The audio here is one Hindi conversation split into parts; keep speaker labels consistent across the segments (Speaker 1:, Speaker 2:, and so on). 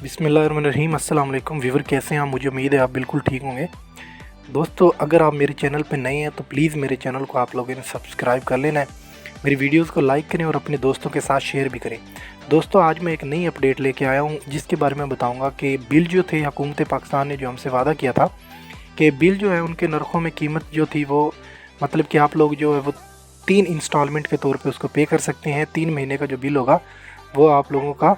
Speaker 1: बिस्मिल्लाहिर्रहमानिर्रहीम। अस्सलाम-ओ-अलैकुम व्यूवर, कैसे हैं आप? मुझे उम्मीद है आप बिल्कुल ठीक होंगे। दोस्तों, अगर आप मेरे चैनल पर नए हैं तो प्लीज़ मेरे चैनल को आप लोगों ने सब्सक्राइब कर लेना है, मेरी वीडियोस को लाइक करें और अपने दोस्तों के साथ शेयर भी करें। दोस्तों, आज मैं एक नई अपडेट लेके आया हूँ जिसके बारे में बताऊँगा कि बिल जो थे हुकूमत पाकिस्तान ने जो हमसे वादा किया था कि बिल जो है उनके नरखों में कीमत जो थी वो मतलब कि आप लोग जो है वो 3 इंस्टॉलमेंट के तौर पे उसको पे कर सकते हैं। 3 महीने का जो बिल होगा वो आप लोगों का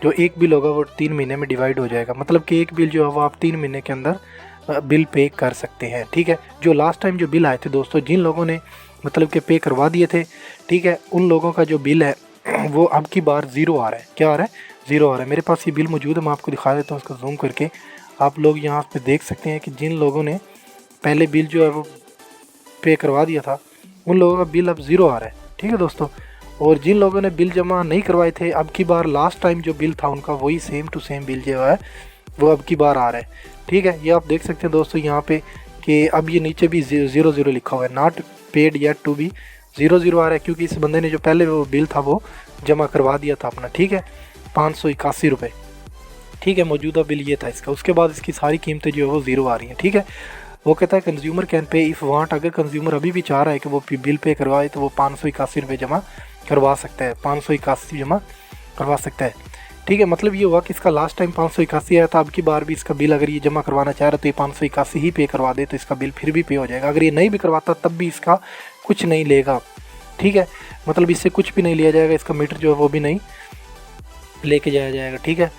Speaker 1: जो एक बिल होगा वो 3 महीने में डिवाइड हो जाएगा। मतलब कि एक बिल जो है वो आप 3 महीने के अंदर बिल पे कर सकते हैं। ठीक है, जो लास्ट टाइम जो बिल आए थे दोस्तों, जिन लोगों ने मतलब कि पे करवा दिए थे, ठीक है, उन लोगों का जो बिल है वो अब की बार ज़ीरो आ रहा है। क्या आ रहा है? ज़ीरो आ रहा है। मेरे पास ये बिल मौजूद है, मैं आपको दिखा देता हूँ उसको जूम करके। आप लोग यहाँ पे देख सकते हैं कि जिन लोगों ने पहले बिल जो है वो पे करवा दिया था उन लोगों का बिल अब ज़ीरो आ रहा है। ठीक है दोस्तों, और जिन लोगों ने बिल जमा नहीं करवाए थे, अब की बार लास्ट टाइम जो बिल था उनका वही सेम टू सेम बिल जो है वो अब की बार आ रहा है। ठीक है, ये आप देख सकते हैं दोस्तों यहाँ पे कि अब ये नीचे भी 0 लिखा हुआ है, not paid yet to be, 0 आ रहा है क्योंकि इस बंदे ने जो पहले वो बिल था वो जमा करवा दिया था अपना। ठीक है, 581 रुपये। ठीक है, मौजूदा बिल ये था इसका। उसके बाद इसकी सारी कीमतें जो है वो ज़ीरो आ रही हैं। ठीक है, वो कहता है consumer can pay if want. अगर कंज्यूमर अभी भी चाह रहा है कि वो बिल पे करवाए तो वो 581 रुपये जमा करवा सकता है, 581 जमा करवा सकता है। ठीक है, मतलब ये हुआ कि इसका लास्ट टाइम 581 आया था, अब की बार भी इसका बिल अगर ये जमा करवाना चाह रहा है तो ये 581 ही पे करवा दे तो इसका बिल फिर भी पे हो जाएगा। अगर ये नहीं भी करवाता तब भी इसका कुछ नहीं लेगा। ठीक है, मतलब इससे कुछ भी नहीं लिया जाएगा, इसका मीटर जो है वो भी नहीं लेके जाया जाएगा। ठीक है,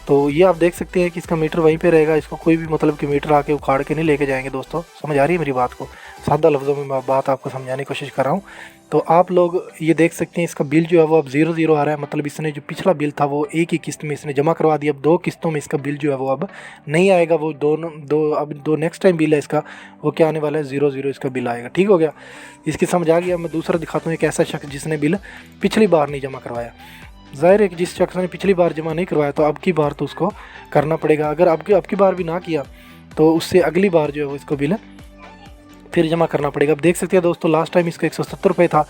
Speaker 1: तो ये आप देख सकते हैं कि इसका मीटर वहीं पे रहेगा, इसको कोई भी मतलब कि मीटर आके उखाड़ के नहीं लेके जाएंगे। दोस्तों, समझ आ रही है मेरी बात को? सादा लफ्ज़ों में मैं बात आपको समझाने की कोशिश कर रहा हूँ। तो आप लोग ये देख सकते हैं इसका बिल जो है वो अब 0 आ रहा है। मतलब इसने जो पिछला बिल था वो एक ही किस्त में इसने जमा करवा दिया। अब 2 किस्तों में इसका बिल जो है वो अब नहीं आएगा। वो दो नेक्स्ट टाइम बिल है इसका, वो क्या आने वाला है? 0 इसका बिल आएगा। ठीक हो गया, इसकी समझ आ गया। मैं दूसरा दिखाता हूँ एक ऐसा शख्स जिसने बिल पिछली बार नहीं जमा करवाया। ज़ाहिर है कि जिस शख्स ने पिछली बार जमा नहीं करवाया तो अब की बार तो उसको करना पड़ेगा। अगर अब की बार भी ना किया तो उससे अगली बार जो है वो इसको बिल फिर जमा करना पड़ेगा। अब देख सकते हैं दोस्तों, लास्ट टाइम इसका 170 रुपये था,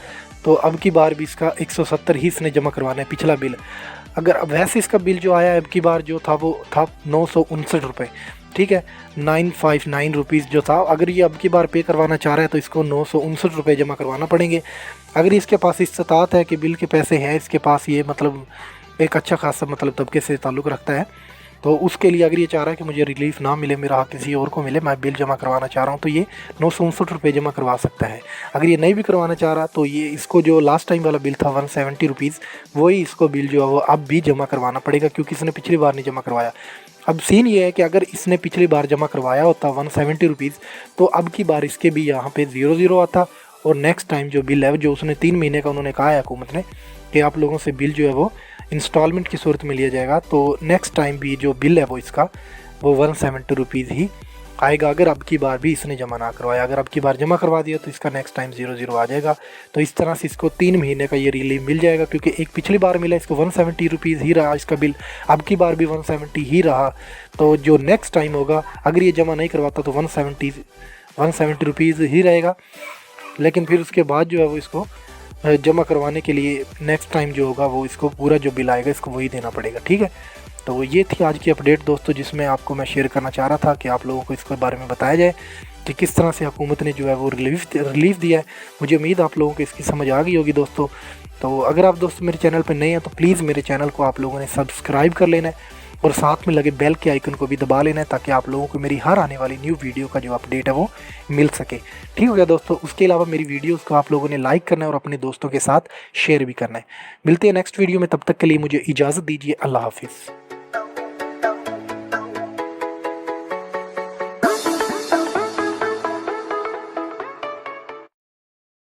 Speaker 1: तो अब की बार भी इसका 170 ही इसने जमा करवाना है, पिछला बिल। अगर अब वैसे इसका बिल जो आया अब की बार जो था वो था 959 रुपये। ठीक है, 959 रुपीज़ जो था। अगर ये अब की बार पे करवाना चाह रहा है तो इसको 959 रुपये जमा करवाना पड़ेंगे। अगर इसके पास इस्तात है कि बिल के पैसे हैं इसके पास, ये मतलब एक अच्छा खासा मतलब तबके से ताल्लुक़ रखता है, तो उसके लिए अगर ये चाह रहा है कि मुझे रिलीफ ना मिले, मेरा हक किसी और को मिले, मैं बिल जमा करवाना चाह रहा हूँ, तो ये 959 रुपये जमा करवा सकता है। अगर ये नहीं भी करवाना चाह रहा तो ये इसको जो लास्ट टाइम वाला बिल था 170 रुपीज़, वही इसको बिल जो है वो अब भी जमा करवाना पड़ेगा क्योंकि इसने पिछली बार नहीं जमा करवाया। अब सीन ये है कि अगर इसने पिछली बार जमा करवाया होता 170 रुपीज़ तो अब की बार इसके भी यहाँ पे 0 आता, और नेक्स्ट टाइम जो बिल है जो उसने 3 महीने का उन्होंने कहा है हुकूमत ने कि आप लोगों से बिल जो है वो इंस्टॉलमेंट की सूरत में लिया जाएगा, तो नेक्स्ट टाइम भी जो बिल है वो इसका वो 170 रुपीज़ ही आएगा। अगर अब की बार भी इसने जमा ना करवाया, अगर अब की बार जमा करवा दिया तो इसका नेक्स्ट टाइम 0 आ जाएगा। तो इस तरह से इसको 3 महीने का ये रिलीफ मिल जाएगा क्योंकि एक पिछली बार मिला इसको 170 रुपीज़ ही रहा इसका बिल, अब की बार भी 170 ही रहा। तो जो नेक्स्ट टाइम होगा अगर ये जमा नहीं करवाता तो 170 रुपीज़ ही रहेगा, लेकिन फिर उसके बाद जो है वो इसको जमा करवाने के लिए नेक्स्ट टाइम जो होगा वो इसको पूरा जो बिल आएगा इसको वही देना पड़ेगा। ठीक है, तो ये थी आज की अपडेट दोस्तों, जिसमें आपको मैं शेयर करना चाह रहा था कि आप लोगों को इसके बारे में बताया जाए कि किस तरह से हुकूमत ने जो है वो रिलीफ दिया है। मुझे उम्मीद आप लोगों को इसकी समझ आ गई होगी दोस्तों। तो अगर आप दोस्तों मेरे चैनल पर नए हैं तो प्लीज़ मेरे चैनल को आप लोगों ने सब्सक्राइब कर लेना है और साथ में लगे बेल के आइकन को भी दबा लेना है ताकि आप लोगों को मेरी हर आने वाली न्यू वीडियो का जो अपडेट है वो मिल सके। ठीक हो गया दोस्तों, उसके अलावा मेरी वीडियोस को आप लोगों ने लाइक करना है और अपने दोस्तों के साथ शेयर भी करना है। मिलते हैं नेक्स्ट वीडियो में, तब तक के लिए मुझे इजाज़त दीजिए। अल्लाह हाफिज़।